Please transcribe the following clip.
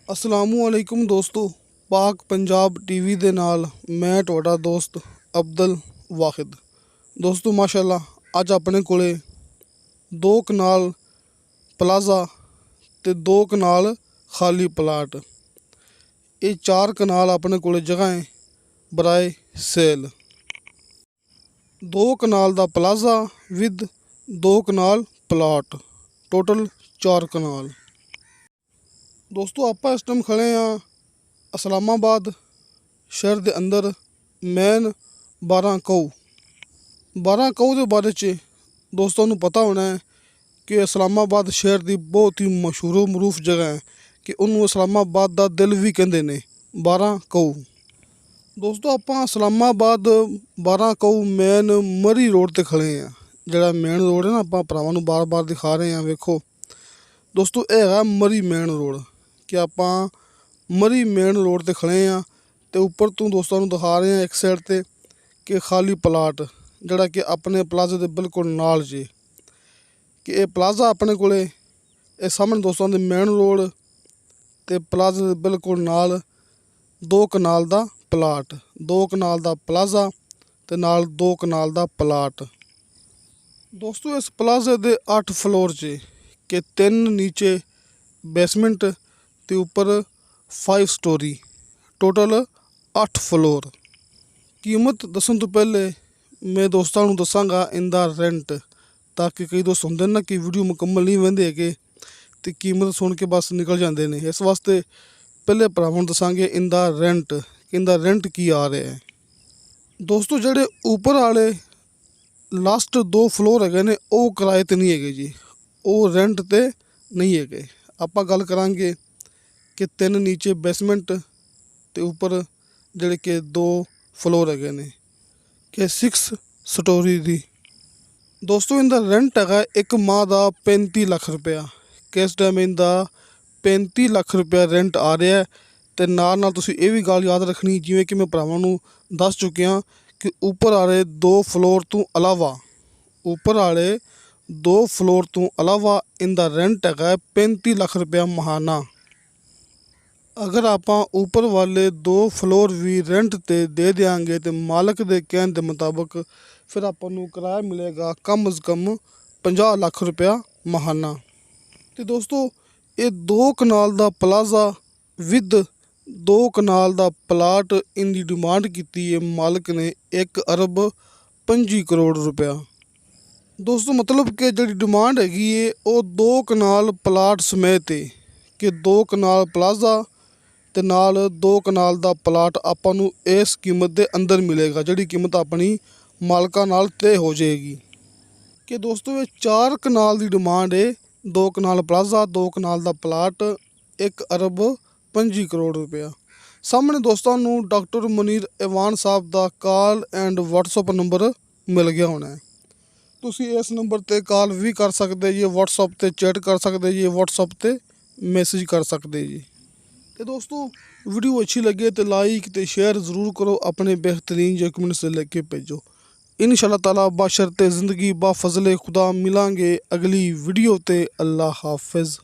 ਅਸਲਾਮੁਅਲੈਕੁਮ ਦੋਸਤੋ, ਪਾਕ ਪੰਜਾਬ ਟੀਵੀ ਦੇ ਨਾਲ ਮੈਂ ਤੁਹਾਡਾ ਦੋਸਤ ਅਬਦੁਲ ਵਾਹਿਦ। ਦੋਸਤੋ ਮਾਸ਼ਾਅੱਲਾ ਅੱਜ ਆਪਣੇ ਕੋਲੇ 2 ਕਨਾਲ ਪਲਾਜ਼ਾ ਤੇ 2 ਕਨਾਲ ਖਾਲੀ ਪਲਾਟ, ਇਹ 4 ਕਨਾਲ ਆਪਣੇ ਕੋਲੇ ਜਗ੍ਹਾ ਹੈ ਬਰਾਏ ਸੇਲ। 2 ਕਨਾਲ ਦਾ plaza with 2 kanal plot, total 4 kanal. ਦੋਸਤੋ ਆਪਾਂ ਇਸ ਟਾਈਮ ਖੜੇ ਹਾਂ ਇਸਲਾਮਾਬਾਦ ਸ਼ਹਿਰ ਦੇ ਅੰਦਰ ਮੇਨ 12 ਕਊ ਦੇ ਬਾਰੇ 'ਚ ਦੋਸਤਾਂ ਨੂੰ ਪਤਾ ਹੋਣਾ ਹੈ ਕਿ ਇਸਲਾਮਾਬਾਦ ਸ਼ਹਿਰ ਦੀ ਬਹੁਤ ਹੀ ਮਸ਼ਹੂਰ ਮਰੂਫ ਜਗ੍ਹਾ ਹੈ ਕਿ ਉਹਨੂੰ ਇਸਲਾਮਾਬਾਦ ਦਾ ਦਿਲ ਵੀ ਕਹਿੰਦੇ ਨੇ 12 ਕਊ। ਦੋਸਤੋ ਆਪਾਂ ਇਸਲਾਮਾਬਾਦ 12 ਕਊ ਮੇਨ ਮਰੀ ਰੋਡ 'ਤੇ ਖੜੇ ਹਾਂ। ਜਿਹੜਾ ਮੇਨ ਰੋਡ ਹੈ ਨਾ, ਆਪਾਂ ਭਰਾਵਾਂ ਨੂੰ ਬਾਰ-ਬਾਰ ਦਿਖਾ ਰਹੇ ਹਾਂ। ਵੇਖੋ ਦੋਸਤੋ ਇਹ ਹੈਗਾ ਮਰੀ ਮੇਨ ਰੋਡ, ਕਿ ਆਪਾਂ ਮਰੀ ਮੇਨ ਰੋਡ 'ਤੇ ਖੜੇ ਹਾਂ ਅਤੇ ਉੱਪਰ ਤੋਂ ਦੋਸਤਾਂ ਨੂੰ ਦਿਖਾ ਰਹੇ ਹਾਂ ਇੱਕ ਸਾਈਡ 'ਤੇ ਕਿ ਖਾਲੀ ਪਲਾਟ ਜਿਹੜਾ ਕਿ ਆਪਣੇ ਪਲਾਜ਼ੇ ਦੇ ਬਿਲਕੁਲ ਨਾਲ ਜੇ, ਕਿ ਇਹ ਪਲਾਜ਼ਾ ਆਪਣੇ ਕੋਲੇ ਇਹ ਸਾਹਮਣੇ ਦੋਸਤਾਂ ਦੇ ਮੇਨ ਰੋਡ ਅਤੇ ਪਲਾਜ਼ੇ ਦੇ ਬਿਲਕੁਲ ਨਾਲ 2 ਕਨਾਲ ਦਾ ਪਲਾਟ, 2 ਕਨਾਲ ਦਾ ਪਲਾਜ਼ਾ ਅਤੇ ਨਾਲ 2 ਕਨਾਲ ਦਾ ਪਲਾਟ। ਦੋਸਤੋ ਇਸ ਪਲਾਜ਼ੇ ਦੇ 8 ਫਲੋਰ 'ਚ ਕਿ 3 ਨੀਚੇ ਬੇਸਮੈਂਟ ਅਤੇ ਉੱਪਰ 5 ਸਟੋਰੀ, ਟੋਟਲ 8 ਫਲੋਰ। ਕੀਮਤ ਦੱਸਣ ਤੋਂ ਪਹਿਲੇ ਮੈਂ ਦੋਸਤਾਂ ਨੂੰ ਦੱਸਾਂਗਾ ਇਹਦਾ ਰੈਂਟ, ਤਾਂ ਕਿ ਕਈ ਦੋਸਤ ਹੁੰਦੇ ਨਾ ਕਿ ਵੀਡੀਓ ਮੁਕੰਮਲ ਨਹੀਂ ਵਹਿੰਦੇ ਹੈਗੇ ਅਤੇ ਕੀਮਤ ਸੁਣ ਕੇ ਬਸ ਨਿਕਲ ਜਾਂਦੇ ਨੇ। ਇਸ ਵਾਸਤੇ ਪਹਿਲੇ ਭਰਾਵਾਂ ਨੂੰ ਦੱਸਾਂਗੇ ਇਹਦਾ ਰੈਂਟ ਕੀ ਆ ਰਿਹਾ ਹੈ। ਦੋਸਤੋ ਜਿਹੜੇ ਉੱਪਰ ਵਾਲੇ ਲਾਸਟ 2 ਫਲੋਰ ਹੈਗੇ ਨੇ ਉਹ ਕਿਰਾਏ 'ਤੇ ਨਹੀਂ ਹੈਗੇ ਜੀ, ਉਹ ਰੈਂਟ 'ਤੇ ਨਹੀਂ ਹੈਗੇ। ਆਪਾਂ ਗੱਲ ਕਰਾਂਗੇ ਕਿ 3 ਨੀਚੇ ਬੇਸਮੈਂਟ ਅਤੇ ਉੱਪਰ ਜਿਹੜੇ ਕਿ 2 ਫਲੋਰ ਹੈਗੇ ਨੇ ਕਿ 6 ਸਟੋਰੀ ਦੀ। ਦੋਸਤੋ ਇਹਦਾ ਰੈਂਟ ਹੈਗਾ ਇੱਕ ਮਾਹ ਦਾ 35 ਲੱਖ ਰੁਪਇਆ। ਕਿਸ ਟਾਈਮ ਇਹਦਾ 35 ਲੱਖ ਰੁਪਇਆ ਰੈਂਟ ਆ ਰਿਹਾ। ਅਤੇ ਨਾਲ ਤੁਸੀਂ ਇਹ ਵੀ ਗੱਲ ਯਾਦ ਰੱਖਣੀ, ਜਿਵੇਂ ਕਿ ਮੈਂ ਭਰਾਵਾਂ ਨੂੰ ਦੱਸ ਚੁੱਕਿਆ ਕਿ ਉੱਪਰ ਵਾਲੇ 2 ਫਲੋਰ ਤੋਂ ਇਲਾਵਾ ਇਹਦਾ ਰੈਂਟ ਹੈਗਾ 35 ਲੱਖ ਰੁਪਇਆ ਮਹਾਨਾ। ਅਗਰ ਆਪਾਂ ਉੱਪਰ ਵਾਲੇ 2 ਫਲੋਰ ਵੀ ਰੈਂਟ 'ਤੇ ਦੇ ਦਿਆਂਗੇ ਅਤੇ ਮਾਲਕ ਦੇ ਕਹਿਣ ਦੇ ਮੁਤਾਬਕ ਫਿਰ ਆਪਾਂ ਨੂੰ ਕਿਰਾਇਆ ਮਿਲੇਗਾ ਕਮ ਅਜ਼ ਕਮ 50 ਲੱਖ ਰੁਪਇਆ ਮਹਾਨਾ। ਅਤੇ ਦੋਸਤੋ ਇਹ 2 ਕਨਾਲ ਦਾ ਪਲਾਜ਼ਾ ਵਿਦ 2 ਕਨਾਲ ਦਾ ਪਲਾਟ, ਇਹਦੀ ਡਿਮਾਂਡ ਕੀਤੀ ਹੈ ਮਾਲਕ ਨੇ 1 ਅਰਬ 25 ਕਰੋੜ ਰੁਪਇਆ। ਦੋਸਤੋ ਮਤਲਬ ਕਿ ਜਿਹੜੀ ਡਿਮਾਂਡ ਹੈਗੀ ਹੈ ਉਹ 2 ਕਨਾਲ ਪਲਾਟ ਸਮੇਤ ਹੈ, ਕਿ 2 ਕਨਾਲ ਪਲਾਜ਼ਾ ਅਤੇ ਨਾਲ 2 ਕਨਾਲ ਦਾ ਪਲਾਟ ਆਪਾਂ ਨੂੰ ਇਸ ਕੀਮਤ ਦੇ ਅੰਦਰ ਮਿਲੇਗਾ, ਜਿਹੜੀ ਕੀਮਤ ਆਪਣੀ ਮਾਲਕਾਂ ਨਾਲ ਤੈਅ ਹੋ ਜਾਏਗੀ। ਕਿ ਦੋਸਤੋ ਇਹ 4 ਕਨਾਲ ਦੀ ਡਿਮਾਂਡ ਹੈ, 2 ਕਨਾਲ ਪਲਾਜ਼ਾ, 2 ਕਨਾਲ ਦਾ ਪਲਾਟ, 1 ਅਰਬ 25 ਕਰੋੜ ਰੁਪਇਆ। ਸਾਹਮਣੇ ਦੋਸਤਾਂ ਨੂੰ doctor Munir Ivan Sahib the call and WhatsApp number ਮਿਲ ਗਿਆ ਹੋਣਾ ਹੈ। ਤੁਸੀਂ ਇਸ ਨੰਬਰ 'ਤੇ ਕਾਲ ਵੀ ਕਰ ਸਕਦੇ ਜੀ, ਵਟਸਐਪ 'ਤੇ ਚੈਟ ਕਰ ਸਕਦੇ ਜੀ, ਵਟਸਐਪ 'ਤੇ ਮੈਸੇਜ ਕਰ ਸਕਦੇ ਜੀ। ਅਤੇ ਦੋਸਤੋ ਵੀਡੀਓ ਅੱਛੀ ਲੱਗੇ ਤਾਂ ਲਾਈਕ ਅਤੇ ਸ਼ੇਅਰ ਜ਼ਰੂਰ ਕਰੋ, ਆਪਣੇ ਬਿਹਤਰੀਨ ਜਿਹੇ ਕਮੈਂਟਸ ਲੈ ਕੇ ਭੇਜੋ। ਇਨਸ਼ਾਅੱਲਾ ਤਾਲਾ ਬਾਸ਼ਰਤੇ ਜ਼ਿੰਦਗੀ ਬਾ ਫਜ਼ਲੇ ਖੁਦਾ ਮਿਲਾਂਗੇ ਅਗਲੀ ਵੀਡੀਓ 'ਤੇ। ਅੱਲਾ ਹਾਫਿਜ਼।